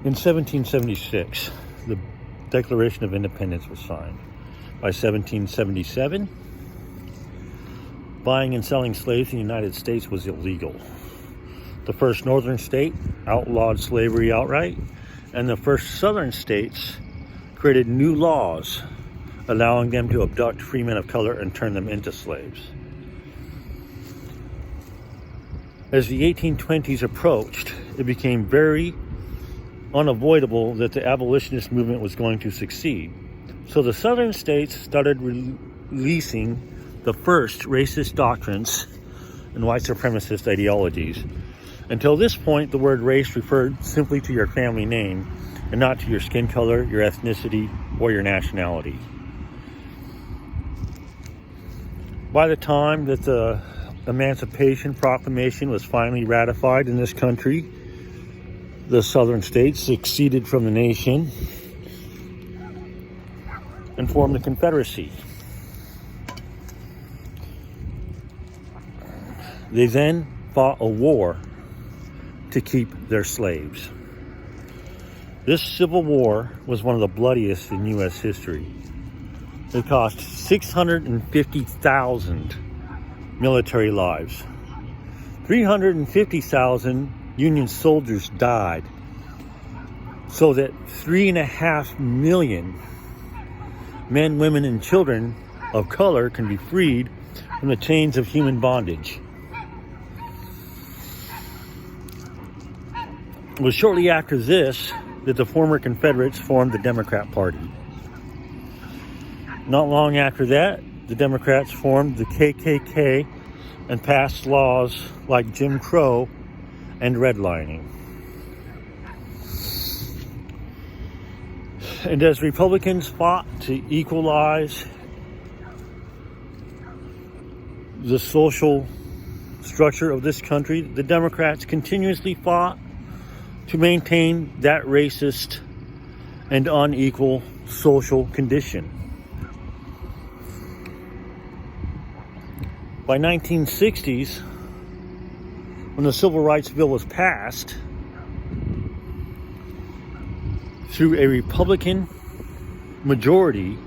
In 1776, the Declaration of Independence was signed. By 1777, buying and selling slaves in the United States was illegal. The first northern state outlawed slavery outright, and the first southern states created new laws allowing them to abduct free men of color and turn them into slaves. As the 1820s approached, it became very unavoidable that the abolitionist movement was going to succeed. So the southern states started releasing the first racist doctrines and white supremacist ideologies. Until this point, the word race referred simply to your family name and not to your skin color, your ethnicity, or your nationality. By the time that the Emancipation Proclamation was finally ratified in this country, the southern states seceded from the nation and formed the Confederacy. They then fought a war to keep their slaves. This Civil War was one of the bloodiest in U.S. history. It cost 650,000 military lives. 350,000 Union soldiers died, so that 3.5 million men, women, and children of color can be freed from the chains of human bondage. It was shortly after this that the former Confederates formed the Democrat Party. Not long after that, the Democrats formed the KKK and passed laws like Jim Crow and redlining. And as Republicans fought to equalize the social structure of this country, the Democrats continuously fought to maintain that racist and unequal social condition. By 1960s, when the Civil Rights Bill was passed, through a Republican majority,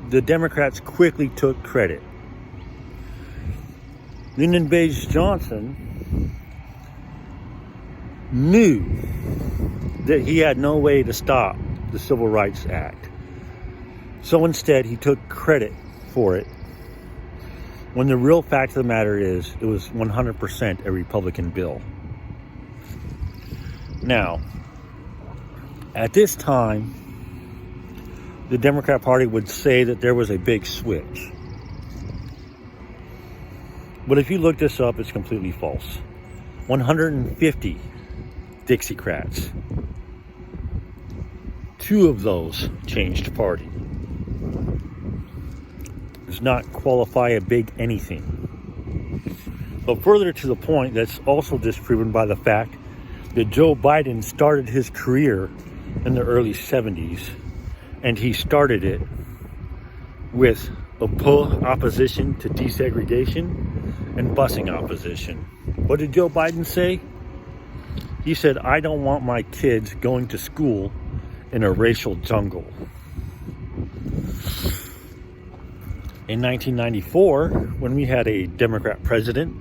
the Democrats quickly took credit. Lyndon Baines Johnson knew that he had no way to stop the Civil Rights Act. So instead, he took credit for it, when the real fact of the matter is it was 100% a Republican bill. Now, at this time, the Democrat Party would say that there was a big switch. But if you look this up, it's completely false. 150 Dixiecrats. 2 of those changed party. Does not qualify a big anything. But further to the point, that's also disproven by the fact that Joe Biden started his career in the early 70s, and he started it with opposition to desegregation and busing opposition. What did Joe Biden say? He said, "I don't want my kids going to school in a racial jungle." In 1994, when we had a Democrat president,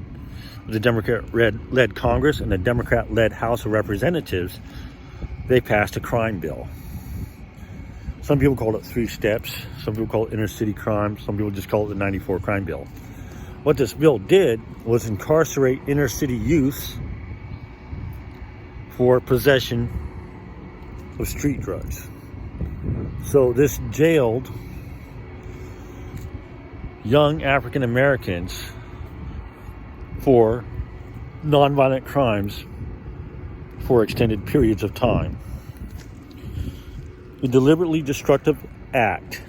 the Democrat-led Congress, and the Democrat-led House of Representatives, they passed a crime bill. Some people call it 3 steps. Some people call it inner city crime. Some people just call it the 94 crime bill. What this bill did was incarcerate inner city youth for possession of street drugs. So this jailed young African Americans for nonviolent crimes for extended periods of time. A deliberately destructive act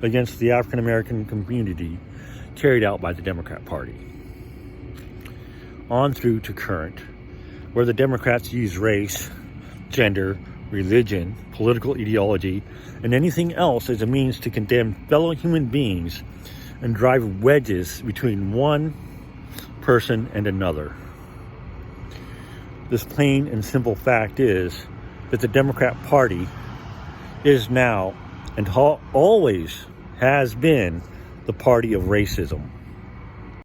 against the African American community carried out by the Democrat Party. On through to current, where the Democrats use race, gender, religion, political ideology, and anything else as a means to condemn fellow human beings and drive wedges between one person and another. this plain and simple fact is that the Democrat Party is now and always has been the party of racism.